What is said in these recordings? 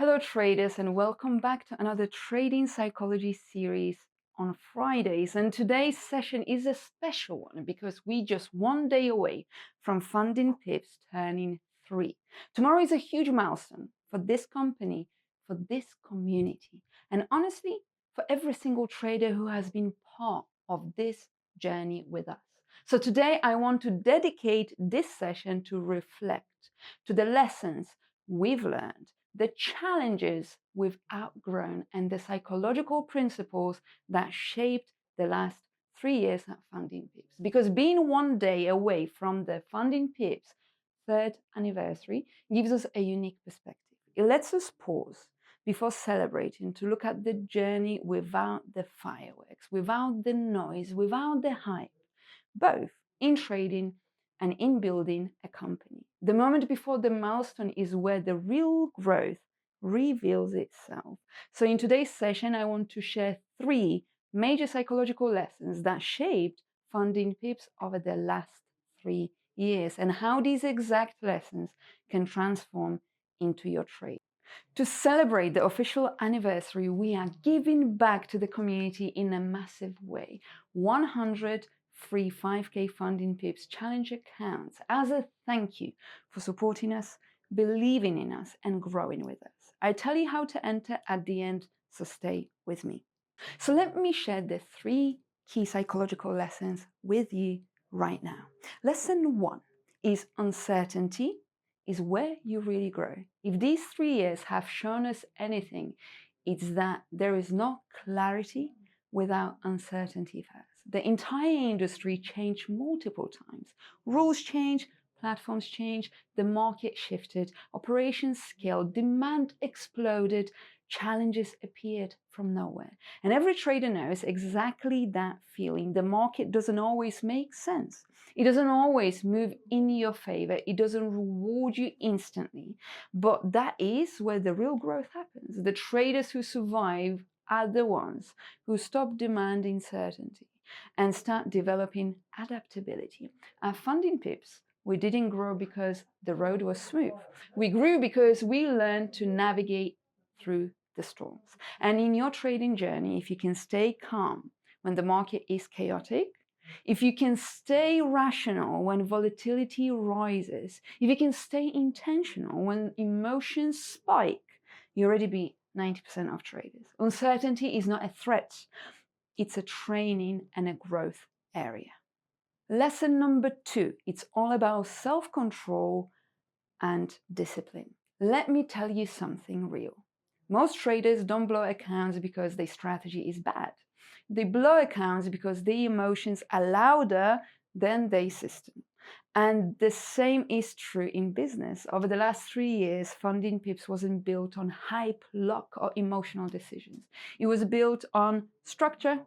Hello traders, and welcome back to another trading psychology series on Fridays. And today's session is a special one because we just one day away from FundingPips turning 3. Tomorrow is a huge milestone for this company, for this community, and honestly, for every single trader who has been part of this journey with us. So today I want to dedicate this session to reflect to the lessons we've learned, the challenges we've outgrown, and the psychological principles that shaped the last 3 years at FundingPips. Because being one day away from the FundingPips 3rd anniversary gives us a unique perspective. It lets us pause before celebrating to look at the journey without the fireworks, without the noise, without the hype, both in trading and in building a company. The moment before the milestone is where the real growth reveals itself. So in today's session, I want to share 3 major psychological lessons that shaped FundingPips over the last 3 years and how these exact lessons can transform into your trade. To celebrate the official anniversary, we are giving back to the community in a massive way. 100 free 5K FundingPips challenge accounts as a thank you for supporting us, believing in us, and growing with us. I tell you how to enter at the end, so stay with me. So let me share the 3 key psychological lessons with you right now. Lesson 1 is uncertainty is where you really grow. If these 3 years have shown us anything, it's that there is no clarity without uncertainty first. The entire industry changed multiple times. Rules change, platforms change, the market shifted, operations scaled, demand exploded, challenges appeared from nowhere. And every trader knows exactly that feeling. The market doesn't always make sense. It doesn't always move in your favor. It doesn't reward you instantly. But that is where the real growth happens. The traders who survive are the ones who stop demanding certainty and start developing adaptability. At FundingPips, we didn't grow because the road was smooth. We grew because we learned to navigate through the storms. And in your trading journey, if you can stay calm when the market is chaotic, if you can stay rational when volatility rises, if you can stay intentional when emotions spike, you already beat 90% of traders. Uncertainty is not a threat. It's a training and a growth area. Lesson number 2, it's all about self-control and discipline. Let me tell you something real. Most traders don't blow accounts because their strategy is bad. They blow accounts because their emotions are louder than their system. And the same is true in business. Over the last 3 years, FundingPips wasn't built on hype, luck, or emotional decisions. It was built on structure,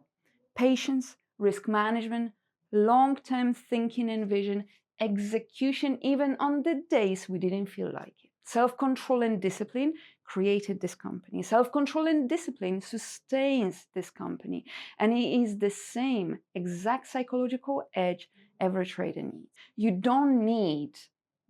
patience, risk management, long-term thinking and vision, execution even on the days we didn't feel like it. Self-control and discipline created this company. Self-control and discipline sustains this company. And it is the same exact psychological edge every trader needs. You don't need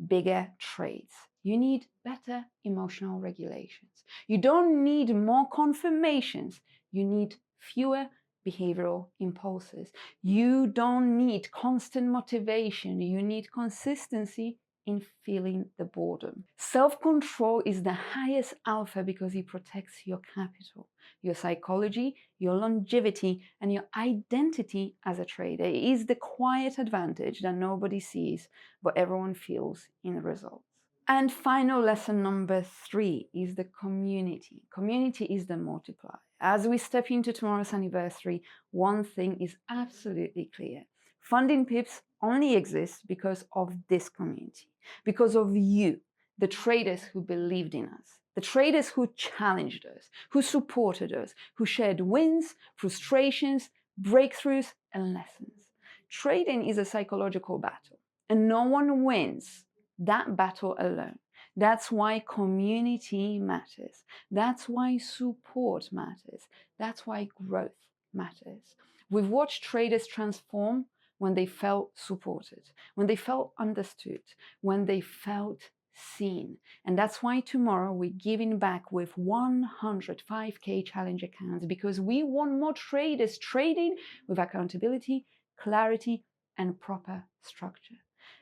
bigger trades. You need better emotional regulations. You don't need more confirmations. You need fewer behavioral impulses. You don't need constant motivation. You need consistency in feeling the boredom. Self-control is the highest alpha because it protects your capital, your psychology, your longevity, and your identity as a trader. It is the quiet advantage that nobody sees, but everyone feels in the results. And final lesson number 3 is the community. Community is the multiplier. As we step into tomorrow's anniversary, one thing is absolutely clear. FundingPips only exists because of this community, because of you, the traders who believed in us, the traders who challenged us, who supported us, who shared wins, frustrations, breakthroughs, and lessons. Trading is a psychological battle, and no one wins that battle alone. That's why community matters. That's why support matters. That's why growth matters. We've watched traders transform when they felt supported, when they felt understood, when they felt seen. And that's why tomorrow we're giving back with 100 5K challenge accounts, because we want more traders trading with accountability, clarity, and proper structure.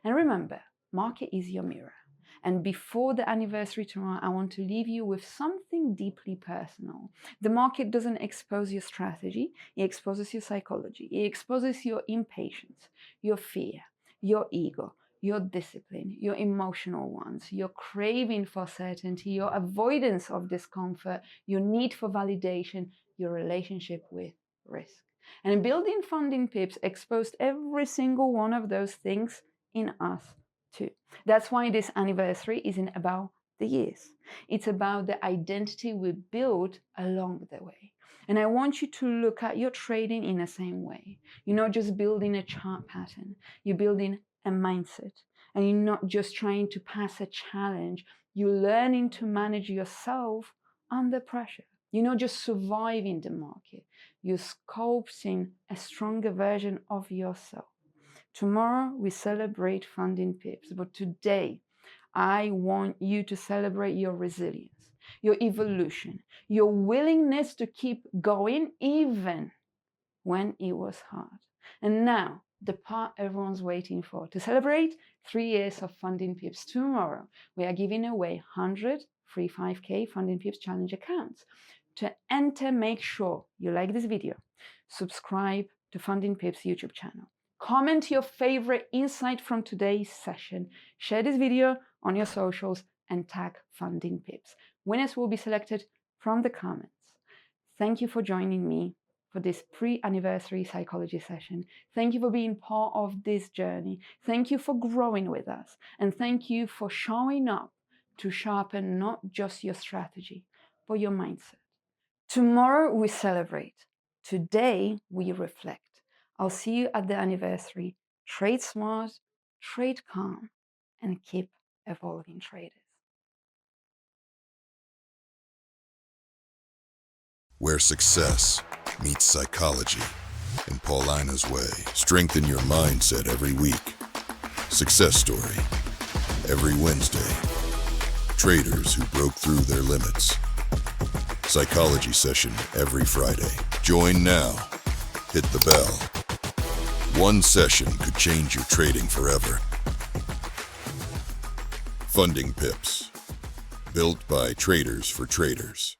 And remember, market is your mirror. And before the anniversary tomorrow, I want to leave you with something deeply personal. The market doesn't expose your strategy, it exposes your psychology, it exposes your impatience, your fear, your ego, your discipline, your emotional ones, your craving for certainty, your avoidance of discomfort, your need for validation, your relationship with risk. And building Funding Pips exposed every single one of those things in us too. That's why this anniversary isn't about the years. It's about the identity we build along the way. And I want you to look at your trading in the same way. You're not just building a chart pattern, you're building a mindset. And you're not just trying to pass a challenge, you're learning to manage yourself under pressure. You're not just surviving the market, you're sculpting a stronger version of yourself. Tomorrow we celebrate Funding Pips, but today I want you to celebrate your resilience, your evolution, your willingness to keep going even when it was hard. And now, the part everyone's waiting for. To celebrate 3 years of Funding Pips tomorrow, we are giving away 100 free 5K Funding Pips challenge accounts. To enter, make sure you like this video, subscribe to Funding Pips YouTube channel, comment your favorite insight from today's session, share this video on your socials, and tag Funding Pips. Winners will be selected from the comments. Thank you for joining me for this pre-anniversary psychology session. Thank you for being part of this journey. Thank you for growing with us. And thank you for showing up to sharpen not just your strategy, but your mindset. Tomorrow we celebrate. Today we reflect. I'll see you at the anniversary. Trade smart, trade calm, and keep evolving traders. Where success meets psychology. In Paulina's way, strengthen your mindset every week. Success story every Wednesday. Traders who broke through their limits. Psychology session every Friday. Join now. Hit the bell. One session could change your trading forever. Funding Pips. Built by traders for traders.